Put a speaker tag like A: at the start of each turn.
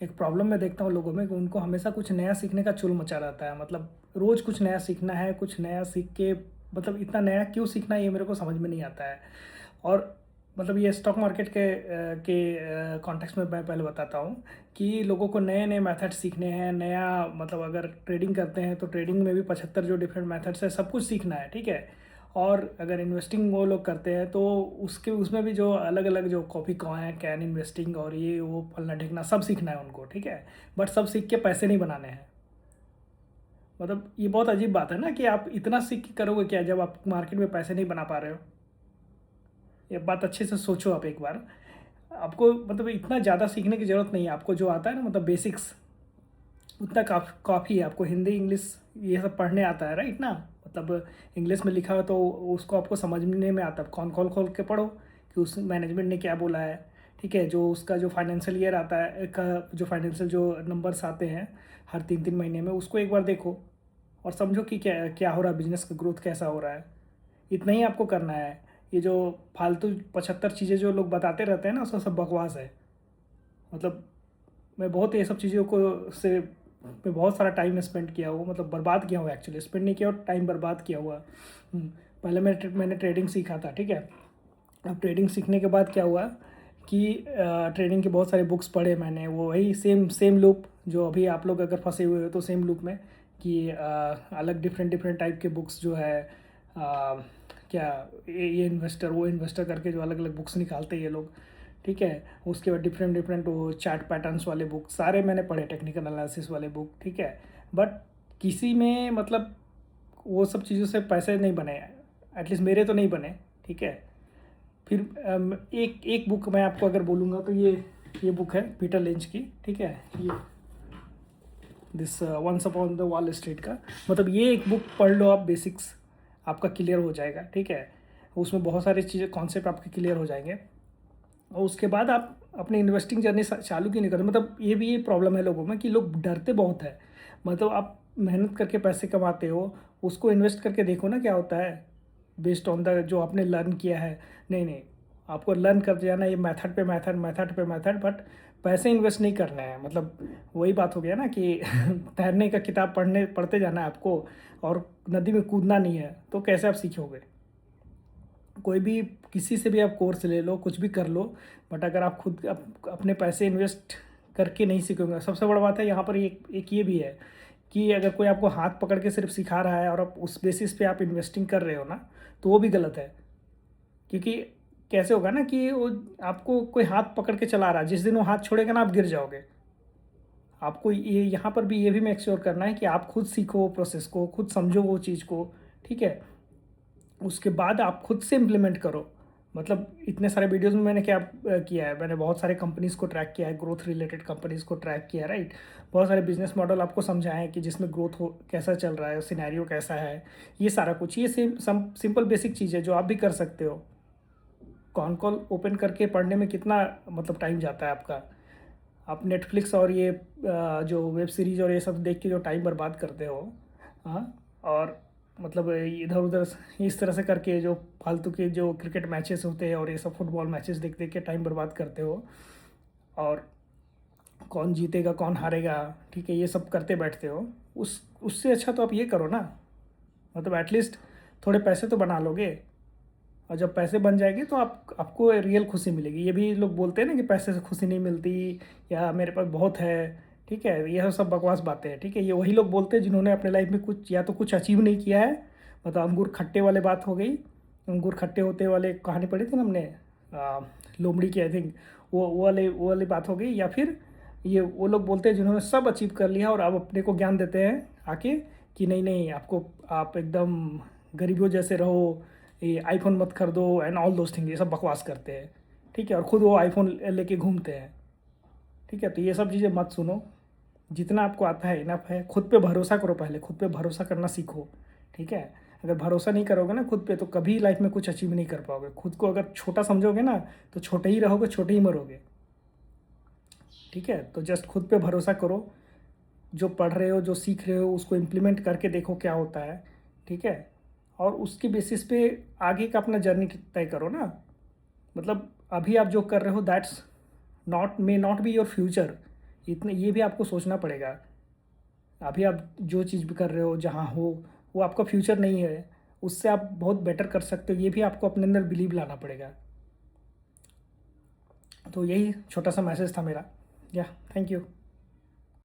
A: एक प्रॉब्लम मैं देखता हूँ लोगों में कि उनको हमेशा कुछ नया सीखने का चुल मचा रहता है। मतलब रोज़ कुछ नया सीखना है, कुछ नया सीख के मतलब इतना नया क्यों सीखना है ये मेरे को समझ में नहीं आता है। और मतलब ये स्टॉक मार्केट के कॉन्टेक्स्ट में मैं पहले बताता हूँ कि लोगों को नए नए मेथड सीखने हैं। नया मतलब अगर ट्रेडिंग करते हैं तो ट्रेडिंग में भी 75 जो डिफरेंट मेथड्स है सब कुछ सीखना है, ठीक है। और अगर इन्वेस्टिंग वो लोग करते हैं तो उसके उसमें भी जो अलग अलग जो कॉपी कॉइन कैन इन्वेस्टिंग और ये वो फलना ढिकना सब सीखना है उनको, ठीक है। बट सब सीख के पैसे नहीं बनाने हैं। मतलब ये बहुत अजीब बात है ना कि आप इतना सीख के करोगे क्या जब आप मार्केट में पैसे नहीं बना पा रहे हो। ये बात अच्छे से सोचो आप एक बार। आपको मतलब इतना ज़्यादा सीखने की ज़रूरत नहीं है। आपको जो आता है ना मतलब बेसिक्स उतना काफ़ी है। आपको हिंदी इंग्लिश ये सब पढ़ने आता है, राइट ना। मतलब इंग्लिश में लिखा हो तो उसको आपको समझने में आता है। कौन खोल खोल के पढ़ो कि उस मैनेजमेंट ने क्या बोला है, ठीक है। जो उसका जो फाइनेंशियल ईयर आता है का जो फाइनेंशियल जो नंबर्स आते हैं हर 3-3 महीने में, उसको एक बार देखो और समझो कि क्या क्या हो रहा है, बिजनेस का ग्रोथ कैसा हो रहा है। इतना ही आपको करना है। ये जो फालतू 75 चीज़ें जो लोग बताते रहते हैं ना उसका सब बकवास है। मतलब मैं बहुत ये सब चीज़ों को से मैं बहुत सारा टाइम स्पेंड किया हुआ, मतलब बर्बाद किया हुआ। एक्चुअली स्पेंड नहीं किया और टाइम बर्बाद किया हुआ। पहले मैंने ट्रेडिंग सीखा था, ठीक है। अब ट्रेडिंग सीखने के बाद क्या हुआ कि ट्रेडिंग के बहुत सारे बुक्स पढ़े मैंने। वो वही सेम सेम लूप जो अभी आप लोग अगर फंसे हुए हो तो सेम लूप में कि अलग डिफरेंट डिफरेंट टाइप के बुक्स जो है क्या ये इन्वेस्टर वो इन्वेस्टर करके जो अलग अलग बुक्स निकालते हैं ये लोग, ठीक है। उसके बाद डिफरेंट डिफरेंट वो चार्ट पैटर्न्स वाले बुक सारे मैंने पढ़े, टेक्निकल एनालिसिस वाले बुक, ठीक है। बट किसी में मतलब वो सब चीज़ों से पैसे नहीं बने, एटलीस्ट मेरे तो नहीं बने, ठीक है। फिर एक एक बुक मैं आपको अगर बोलूँगा तो ये बुक है पीटर लिंच की, ठीक है। ये this once upon the Wall Street का, मतलब ये एक बुक पढ़ लो आप, बेसिक्स आपका क्लियर हो जाएगा, ठीक है। उसमें बहुत सारी चीज़ें कॉन्सेप्ट आपके क्लियर हो जाएंगे और उसके बाद आप अपनी इन्वेस्टिंग जर्नी चालू क्यों नहीं करते। मतलब ये प्रॉब्लम है लोगों में कि लोग डरते बहुत है। मतलब आप मेहनत करके पैसे कमाते हो, उसको इन्वेस्ट करके देखो ना क्या होता है बेस्ड ऑन द जो आपने लर्न किया है। नहीं नहीं, आपको लर्न करते जाना ये मेथड पे मेथड मेथड पे मेथड, बट पैसे इन्वेस्ट नहीं करने हैं। मतलब वही बात हो गया ना कि तैरने का किताब पढ़ते जाना है आपको और नदी में कूदना नहीं है, तो कैसे आप सीखोगे। कोई भी किसी से भी आप कोर्स ले लो, कुछ भी कर लो, बट अगर आप खुद अपने पैसे इन्वेस्ट करके नहीं सीखोगे। सबसे बड़ा बात है यहाँ पर एक ये भी है कि अगर कोई आपको हाथ पकड़ के सिर्फ सिखा रहा है और आप उस बेसिस पे आप इन्वेस्टिंग कर रहे हो ना, तो वो भी गलत है। क्योंकि कैसे होगा ना कि वो आपको कोई हाथ पकड़ के चला रहा है, जिस दिन वो हाथ छोड़ेगा ना आप गिर जाओगे। आपको ये यहाँ पर भी ये भी मेक श्योर करना है कि आप खुद सीखो प्रोसेस को, खुद समझो वो चीज़ को, ठीक है। उसके बाद आप खुद से इम्प्लीमेंट करो। मतलब इतने सारे वीडियोस में मैंने क्या किया है, मैंने बहुत सारे कंपनीज़ को ट्रैक किया है, ग्रोथ रिलेटेड कंपनीज़ को ट्रैक किया है, राइट। बहुत सारे बिजनेस मॉडल आपको समझाएं कि जिसमें ग्रोथ हो कैसा चल रहा है, सिनेरियो कैसा है, ये सारा कुछ। ये सिंपल बेसिक चीज़ है जो आप भी कर सकते हो। कॉन कॉल ओपन करके पढ़ने में कितना मतलब टाइम जाता है आपका। आप नेटफ्लिक्स और ये जो वेब सीरीज़ और ये सब देख के जो टाइम बर्बाद करते हो, हाँ। और मतलब इधर उधर इस तरह से करके जो फालतू के जो क्रिकेट मैचेस होते हैं और ये सब फुटबॉल मैचेस देख देख के टाइम बर्बाद करते हो, और कौन जीतेगा कौन हारेगा, ठीक है, ये सब करते बैठते हो। उससे अच्छा तो आप ये करो ना, मतलब एटलीस्ट थोड़े पैसे तो बना लोगे। और जब पैसे बन जाएंगे तो आपको रियल खुशी मिलेगी। ये भी लोग बोलते हैं ना कि पैसे से खुशी नहीं मिलती या मेरे पास बहुत है, ठीक है, यह सब बकवास बातें हैं, ठीक है। ये वही लोग बोलते हैं जिन्होंने अपने लाइफ में कुछ या तो कुछ अचीव नहीं किया है। मतलब अंगूर खट्टे वाले बात हो गई, अंगूर खट्टे होते वाले कहानी पढ़ी थी ना हमने, आ, लोमड़ी की आई थिंक। वो वाली बात हो गई। या फिर ये वो लोग बोलते हैं जिन्होंने सब अचीव कर लिया और अब अपने को ज्ञान देते हैं आके कि नहीं नहीं, आपको आप एकदम गरीबों जैसे रहो, ये आईफोन मत खरीदो एंड ऑल दोज थिंग, ये सब बकवास करते हैं, ठीक है। और ख़ुद वो आईफोन लेके घूमते हैं, ठीक है। तो ये सब चीज़ें मत सुनो। जितना आपको आता है इनफ है। खुद पे भरोसा करो, पहले खुद पे भरोसा करना सीखो, ठीक है। अगर भरोसा नहीं करोगे ना खुद पे तो कभी लाइफ में कुछ अचीव नहीं कर पाओगे। खुद को अगर छोटा समझोगे ना तो छोटे ही रहोगे, छोटे ही मरोगे, ठीक है। तो जस्ट खुद पे भरोसा करो। जो पढ़ रहे हो जो सीख रहे हो उसको इम्प्लीमेंट करके देखो क्या होता है, ठीक है। और उसके बेसिस पे आगे का अपना जर्नी तय करो ना। मतलब अभी आप जो कर रहे हो that's not may not be your future. इतने ये भी आपको सोचना पड़ेगा। अभी आप जो चीज़ भी कर रहे हो, जहाँ हो, वो आपका फ्यूचर नहीं है, उससे आप बहुत बेटर कर सकते हो, ये भी आपको अपने अंदर बिलीव लाना पड़ेगा। तो यही छोटा सा मैसेज था मेरा। या थैंक यू।